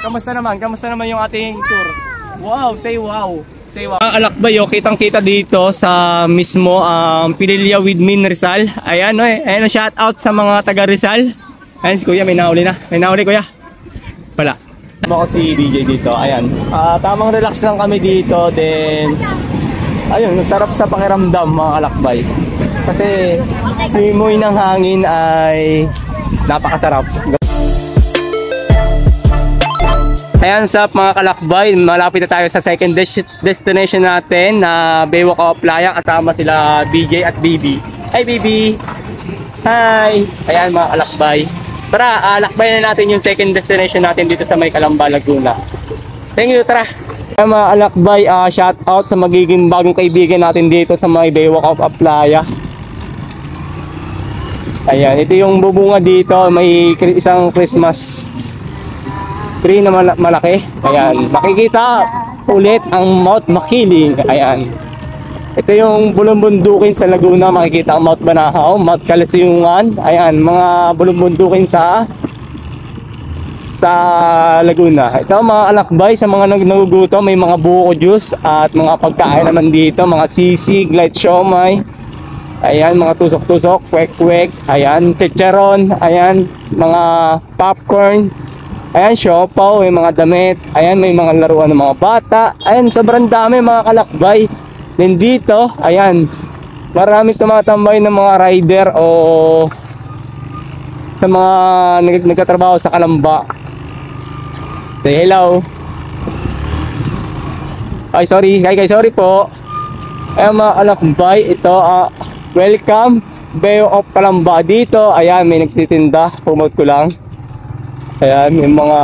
Kamusta naman? Kamusta naman yung ating tour? Wow, say wow. Say wow. Ang Alakbay, kitang-kita dito sa mismo Pililya with Min Rizal. Ayan, ayan, shout out sa mga taga Rizal. Ayan si Kuya, may nahuli na. May nahuli, Kuya. Wala. Ako si DJ dito. Ayan. Tamang relax lang kami dito. Then ayun, sarap sa pakiramdam mga Alakbay. Kasi simoy ng hangin ay napakasarap. Ayan sa mga Kalakbay, malapit na tayo sa second destination natin na Baywalk of Playa. Kasama sila BJ at BB. Hi BB! Hi! Ayan mga Kalakbay. Tara, lakbay na natin yung second destination natin dito sa may Calamba, Laguna. Thank you, tara! Ayan mga Kalakbay, shout out sa magiging bagong kaibigan natin dito sa may Baywalk of Playa. Ayan, ito yung bubunga dito, may isang Christmas tree na malaki. Ayan, makikita ulit ang Mount Makiling. Ayan, ito yung bulumbundukin sa Laguna. Makikita ang Mount Banahaw, Mount Kalasiungan. Ayan, mga bulumbundukin sa Laguna. Ito mga Alakbay, sa mga nagugutom, may mga buko juice at mga pagkain naman dito, mga sisig, light siomay. Ayan, mga tusok-tusok, kwek-kwek. Ayan, chicharon. Ayan, mga popcorn. Ayan, siopaw, may mga damit. Ayan, may mga laruan ng mga bata. Ayan, sobrang dami mga Kalakbay. Then dito, ayan, maraming tumatambay ng mga rider o sa mga nagtatrabaho sa Calamba. Say hello. Ay, sorry. Sorry po. Ayan mga Kalakbay, ito, welcome, Baywalk of Calamba. Dito, ayan, may nagtitinda. Promote ko lang. Ayan, yung mga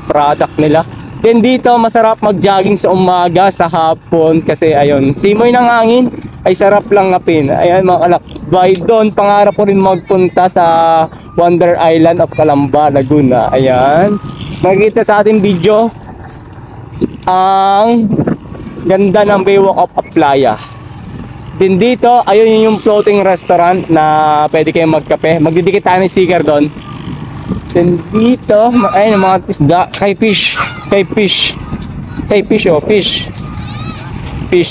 product nila. Then dito, masarap mag-jogging sa umaga, sa hapon. Kasi ayun, simoy ng hangin ay sarap lang ngapin. Ayan mga Kalakbay, doon pangarap ko rin magpunta sa Wonder Island of Calamba, Laguna. Ayan, makikita sa ating video ang ganda ng Baywalk of Playa. Din dito, ayun yung floating restaurant na pwede kayong magkape. Magdidikit tayo ng sticker doon. Then dito, ayun mga isda, kay fish,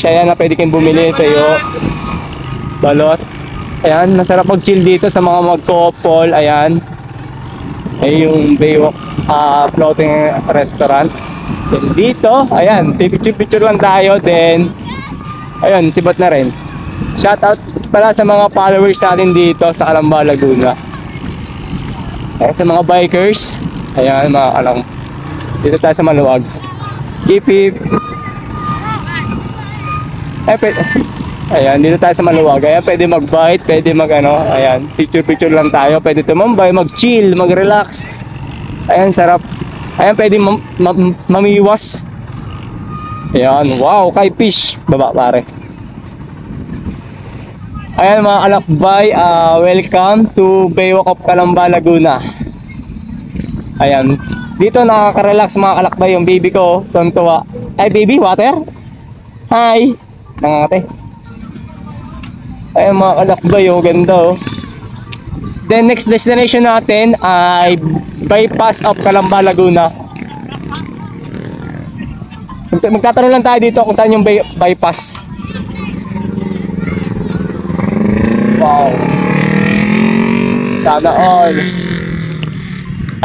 ayan na pwede kayong bumili tayo, balot. Ayan, masarap mag-chill dito sa mga mag-couple. Ayan, ay yung Baywalk floating restaurant. Then dito, ayan, picture lang tayo. Then ayun, sibat na rin. Shout out pala sa mga followers natin dito sa Calamba, Laguna. Ayan, sa mga bikers. Ayan mga alam, dito tayo sa maluwag. Keep it. Ayan, dito tayo sa maluwag. Ayan, pwede mag-bite, pwede mag-ano. Ayan, picture lang tayo. Pwede tumambay, mag-chill, mag-relax. Ayan, sarap. Ayan, pwede mamiwas. Ayan, wow, kay fish. Baba pare. Ayan mga Alakbay, welcome to Baywalk of Calamba, Laguna. Ayan, dito nakaka-relax mga Alakbay. Yung baby ko, tontuwa. Ay baby, water? Hi! Nangangate. Ayan mga Alakbay, ganda oh. Then next destination natin ay Bypass of Calamba, Laguna. Magtatanong lang tayo dito kung saan yung bypass. Wow, sana all.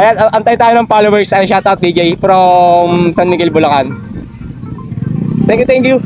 Ayan, antay tayo ng followers. Ayan, shoutout DJ from San Miguel, Bulacan. Thank you.